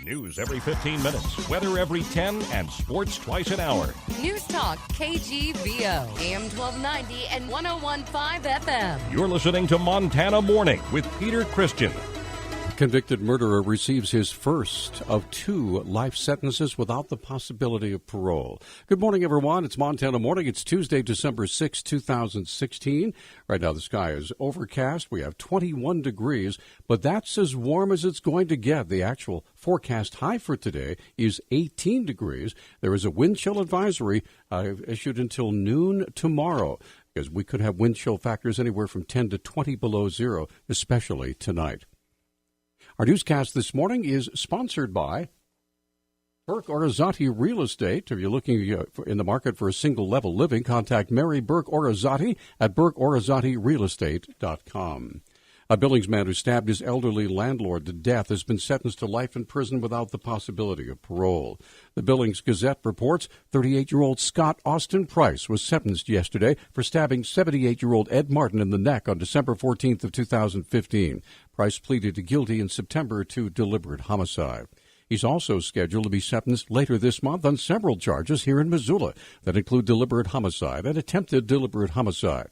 News every 15 minutes, weather every 10, and sports twice an hour. Newstalk, KGVO, AM 1290 and 101.5 FM. You're listening to Montana Morning with Peter Christian. Convicted murderer receives his first of 2 life sentences without the possibility of parole. Good morning, everyone. It's Montana Morning. It's Tuesday, December 6, 2016. Right now, the sky is overcast. We have 21 degrees, but that's as warm as it's going to get. The actual forecast high for today is 18 degrees. There is a wind chill advisory issued until noon tomorrow, because we could have wind chill factors anywhere from 10 to 20 below zero, especially tonight. Our newscast this morning is sponsored by Burke Orizati Real Estate. If you're looking in the market for a single-level living, contact Mary Burke Orizati at burkeorizatirealestate.com. A Billings man who stabbed his elderly landlord to death has been sentenced to life in prison without the possibility of parole. The Billings Gazette reports 38-year-old Scott Austin Price was sentenced yesterday for stabbing 78-year-old Ed Martin in the neck on December 14th of 2015. Price pleaded guilty in September to deliberate homicide. He's also scheduled to be sentenced later this month on several charges here in Missoula that include deliberate homicide and attempted deliberate homicide.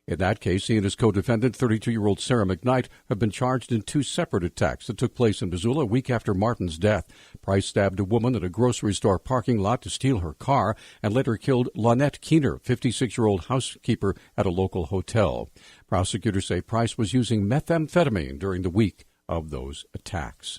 In that case, he and his co-defendant, 32-year-old Sarah McKnight, have been charged in 2 separate attacks that took place in Missoula a week after Martin's death. Price stabbed a woman at a grocery store parking lot to steal her car and later killed Lynette Keener, 56-year-old housekeeper at a local hotel. Prosecutors say Price was using methamphetamine during the week of those attacks.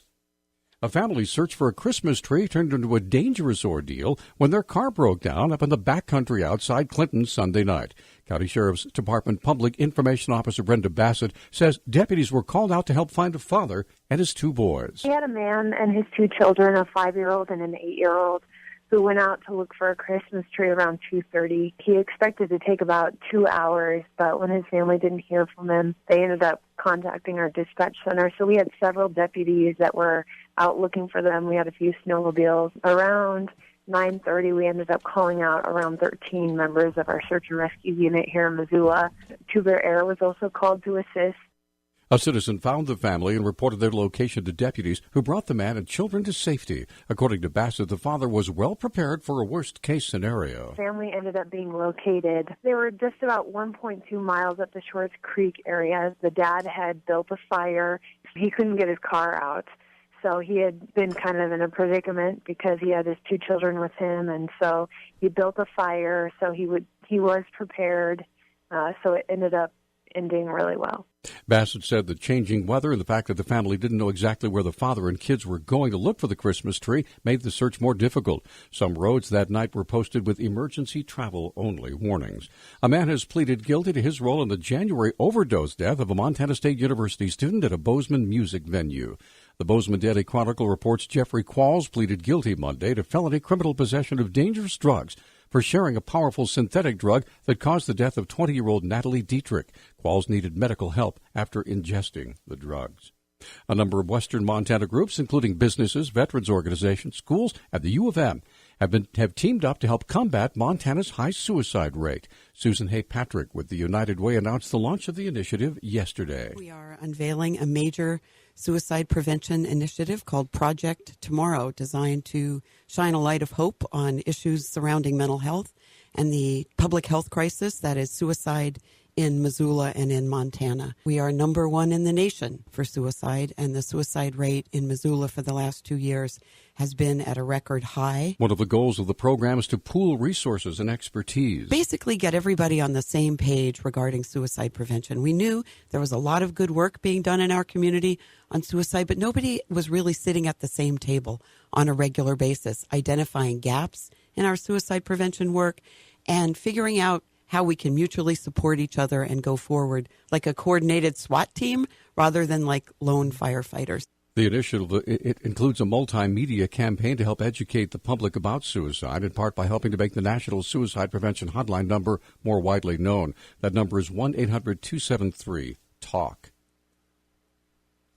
A family's search for a Christmas tree turned into a dangerous ordeal when their car broke down up in the backcountry outside Clinton Sunday night. County Sheriff's Department Public Information Officer Brenda Bassett says deputies were called out to help find a father and his 2 boys. He had a man and his 2 children, a 5-year-old and an 8-year-old, who went out to look for a Christmas tree around 2:30. He expected to take about 2 hours, but when his family didn't hear from him, they ended up contacting our dispatch center. So we had several deputies that were out looking for them. We had a few snowmobiles. Around 9:30, we ended up calling out around 13 members of our search and rescue unit here in Missoula. Tubular Air was also called to assist. A citizen found the family and reported their location to deputies, who brought the man and children to safety. According to Bassett, the father was well prepared for a worst-case scenario. The family ended up being located. They were just about 1.2 miles up the Shorts Creek area. The dad had built a fire. He couldn't get his car out. So he had been kind of in a predicament because he had his 2 children with him, and so he built a fire. So he was prepared. So it ended up ending really well. Bassett said the changing weather and the fact that the family didn't know exactly where the father and kids were going to look for the Christmas tree made the search more difficult. Some roads that night were posted with emergency travel only warnings. A man has pleaded guilty to his role in the January overdose death of a Montana State University student at a Bozeman music venue. The Bozeman Daily Chronicle reports Jeffrey Qualls pleaded guilty Monday to felony criminal possession of dangerous drugs for sharing a powerful synthetic drug that caused the death of 20-year-old Natalie Dietrich. Qualls needed medical help after ingesting the drugs. A number of western Montana groups, including businesses, veterans organizations, schools, and the U of M, have teamed up to help combat Montana's high suicide rate. Susan Hay Patrick with the United Way announced the launch of the initiative yesterday. We are unveiling a major suicide prevention initiative called Project Tomorrow, designed to shine a light of hope on issues surrounding mental health and the public health crisis that is suicide in Missoula and in Montana. We are number 1 in the nation for suicide, and the suicide rate in Missoula for the last 2 years has been at a record high. One of the goals of the program is to pool resources and expertise. Basically get everybody on the same page regarding suicide prevention. We knew there was a lot of good work being done in our community on suicide, but nobody was really sitting at the same table on a regular basis, identifying gaps in our suicide prevention work and figuring out how we can mutually support each other and go forward like a coordinated SWAT team rather than like lone firefighters. The initiative it includes a multimedia campaign to help educate the public about suicide, in part by helping to make the National Suicide Prevention Hotline number more widely known. That number is 1-800-273-TALK.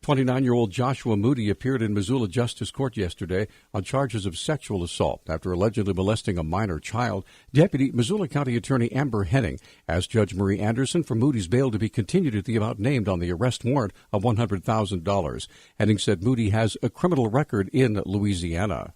29-year-old Joshua Moody appeared in Missoula Justice Court yesterday on charges of sexual assault after allegedly molesting a minor child. Deputy Missoula County Attorney Amber Henning asked Judge Marie Anderson for Moody's bail to be continued at the amount named on the arrest warrant of $100,000. Henning said Moody has a criminal record in Louisiana.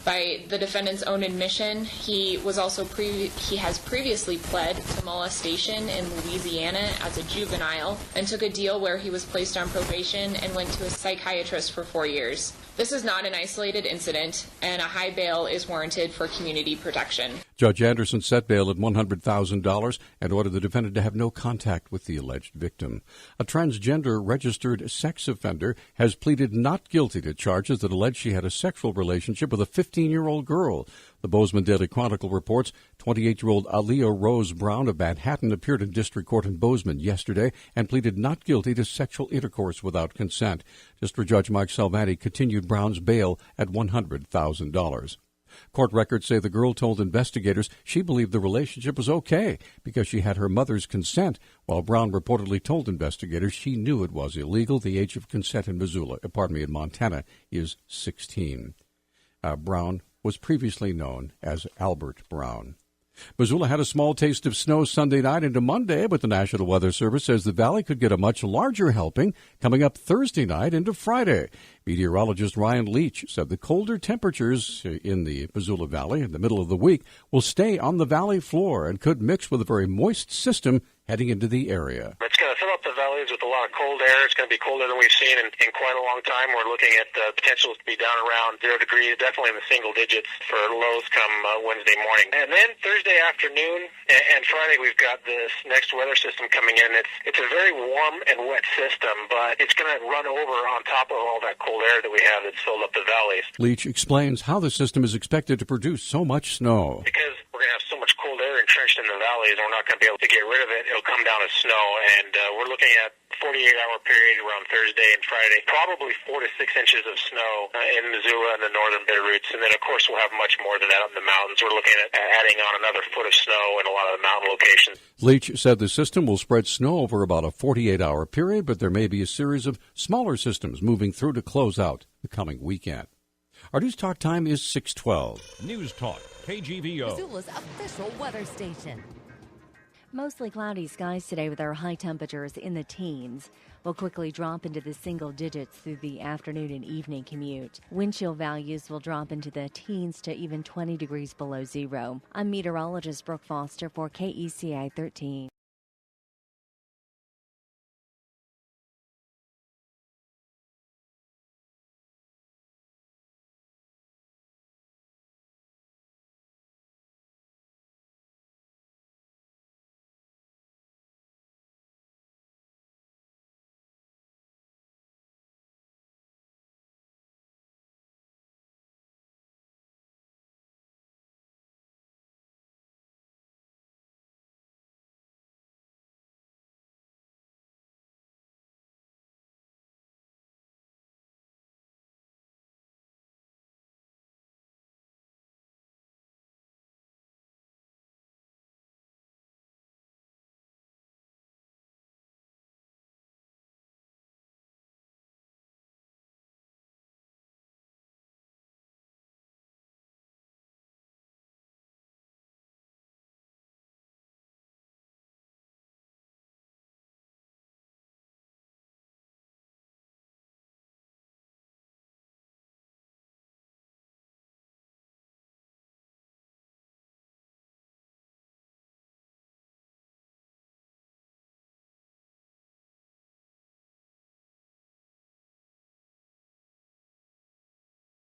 By the defendant's own admission, he has previously pled to molestation in Louisiana as a juvenile and took a deal where he was placed on probation and went to a psychiatrist for 4 years. This is not an isolated incident, and a high bail is warranted for community protection. Judge Anderson set bail at $100,000 and ordered the defendant to have no contact with the alleged victim. A transgender registered sex offender has pleaded not guilty to charges that allege she had a sexual relationship with a 15-year-old girl. The Bozeman Daily Chronicle reports 28-year-old Aaliyah Rose Brown of Manhattan appeared in district court in Bozeman yesterday and pleaded not guilty to sexual intercourse without consent. District Judge Mike Salvanti continued Brown's bail at $100,000. Court records say the girl told investigators she believed the relationship was okay because she had her mother's consent, while Brown reportedly told investigators she knew it was illegal. The age of consent in Montana is 16. Brown was previously known as Albert Brown. Missoula had a small taste of snow Sunday night into Monday, but the National Weather Service says the valley could get a much larger helping coming up Thursday night into Friday. Meteorologist Ryan Leach said the colder temperatures in the Missoula Valley in the middle of the week will stay on the valley floor and could mix with a very moist system heading into the area. It's going to fill up the valleys with a lot of cold air. It's going to be colder than we've seen in quite a long time. We're looking at potential to be down around 0 degrees, definitely in the single digits for lows come Wednesday morning. And then Thursday afternoon and Friday, we've got this next weather system coming in. It's a very warm and wet system, but it's going to run over on top of all that cold air that we have that's filled up the valleys. Leach explains how the system is expected to produce so much snow. Because we're going to have so much cold air entrenched in the valleys, we're not going to be able to get rid of it. It'll come down as snow, and we're looking at 48-hour period around Thursday and Friday, probably 4 to 6 inches of snow in Missoula and the northern Bitterroots, and then of course we'll have much more than that up in the mountains. We're looking at adding on another foot of snow in a lot of the mountain locations. Leach said the system will spread snow over about a 48-hour period, but there may be a series of smaller systems moving through to close out the coming weekend. Our News Talk time is 6:12. News Talk, KGVO. Missoula's official weather station. Mostly cloudy skies today with our high temperatures in the teens. Will quickly drop into the single digits through the afternoon and evening commute. Wind chill values will drop into the teens to even 20 degrees below zero. I'm meteorologist Brooke Foster for KECI 13.